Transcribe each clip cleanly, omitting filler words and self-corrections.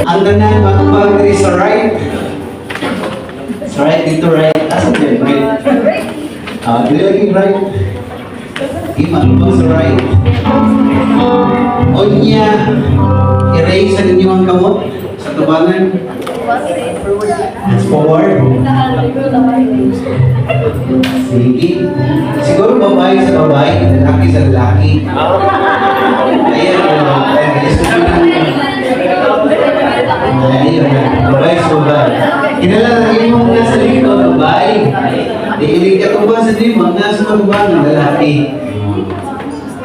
Ang tanan matubag diri sa right. Sa right dito right. Asa din right? Dili lagi right. Di matubag sa right. Onya erase sa inyo ang kamot sa tubangan. That's forward. Sige. Siguro babae sa babae, lalaki sa lalaki. Ayan. Babae sa babae. Kinalagay mo nasa likod, babae. Iilig ka ba sa limang nasa babae ng lalaki.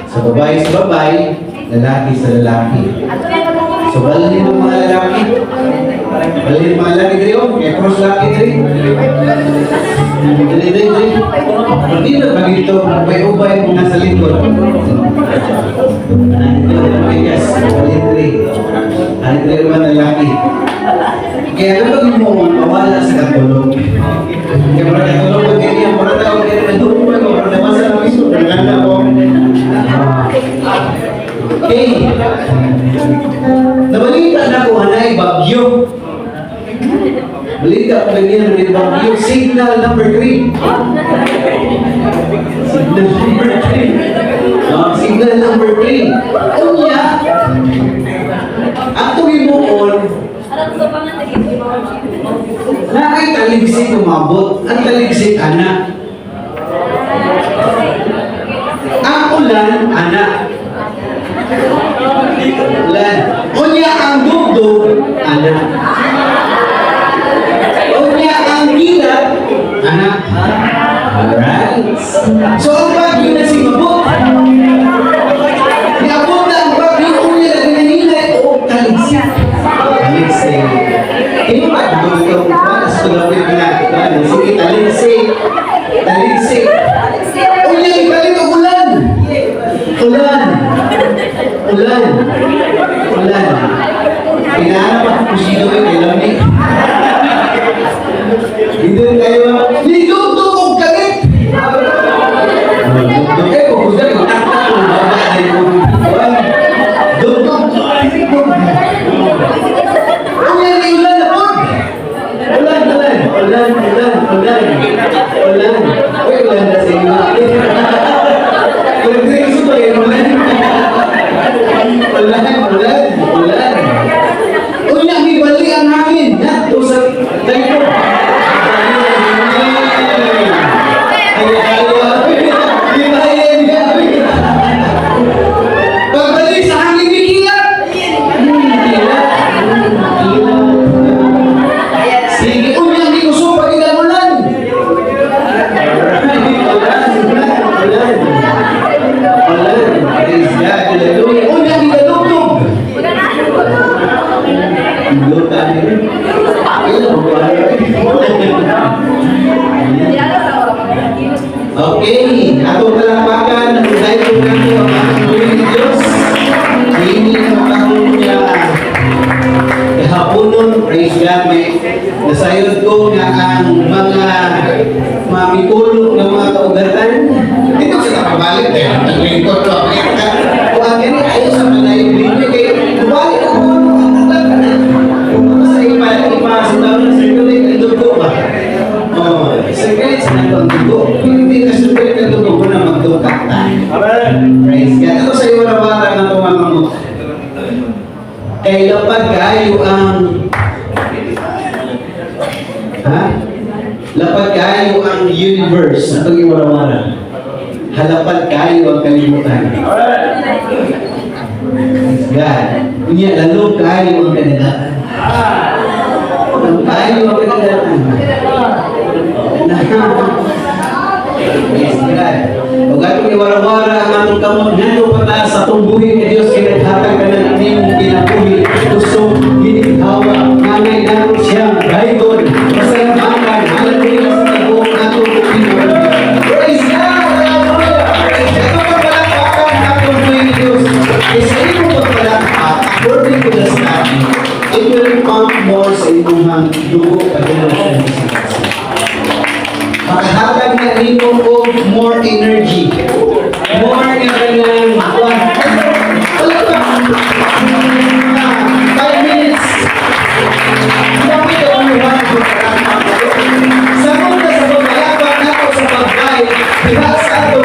Sa babae sa babae, lalaki sa lalaki. So, balin ng mga lalaki. Balin ng mga lalaki dito. Kaya cross lalaki dito. Dali. Hindi na ba dito? Ubay-ubay mo nasa likod. Yes, balin dito. Balin dito mga lalaki. Kaya ano mo mawala sa katulog? Kaya para katulog ko ganyan. Para tao ganyan. Nandun ko. Para naman sa namin. Naganda ko. Okay. Nabalita na ko anay bagyo. Balita ko ganyan ng bagyo. Signal number 3. Signal number 3. Signal number 3. Unya, ang tuwimukon, na ay taligsik umabot. Ang taligsik anak. Ang ulan, anak. Ulan. Unya ang dugdog, anak. Unya ang gilat, anak. Alright. So, ang bagyo na si Mabot. Niabot na ang bagyo, unya na ginanilay, o taligsik. Taligsik. Hindi ba ito? Mas tulapin na. Sige, taligsik. Taligsik. Unya, ibalik ang ulan. Ulan. Kailangan pa kung sino kayo kailangan. Hindi kayo, nilugtog kong kalit. Nilugtog kayo, kung gusto kayo, dugtog. Ulan na ulan na po. Ulan. Uy, ulan na sa inyo. Kung gusto kayo, ulan. Ulan. Unya, may bali ang hangin. Nato sa tayo. Pagbalik sa hangin, may kilat. Sige, unya, may gusto pag inamulan. Okay, atong palakpakan dahil po nato ang ating Panginoon Diyos. Hindi ang taong niya kahaponon, praise God, may nasayod ko nga ang mga mamikulo ng mga kaugatan. Dito sa kapabalik, dahil ang lingkod ko, kung ang ganit ayaw sa malayong bibig, kaya balik ako sa ipasitaw ng circulate ang dugo ba? Circulate sa ng dugo. Hindi na circulate ang dugo na magdukak tayo. Praise God. Ako sa iyo wala na tumamamot. Kaya lapad kayo ang lapad kayo ang universe na itong iwala-wala. Halapad kayo ang kalimutan. Praise God. Kunya, lalo kayo ang kanilatan. Tayo ang pinagdaan. Yes, God. Huwag atong iwara-wara ang atong kamot. Nando pataas sa tumbuhin ni Diyos kinaghatag ka ng inyong pinapuhi. Gusto, hinighawa, ngangay naroon siyang gaygon. Pasalamakan, halaluya sa tabuong atong Panginoon. Praise God! Ito pagpalakpakan atong buhay ni Diyos. Isa ito pagpalakpak, according to the study, it will pump more sa inyong dugo pagkano sa inyong makahatag na nito of more energy, more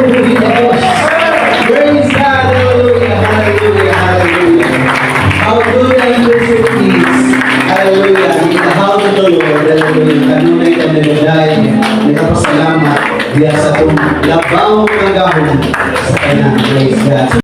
tubuhin na Diyos. Praise God! Hallelujah! Hallelujah! Hallelujah! How good and merciful is. Hallelujah! In the house of the Lord. Hallelujah! Kanunay kami nagdaday. Nagpapasalamat diya sa itong labaw ng gahon sa kanya. Praise God.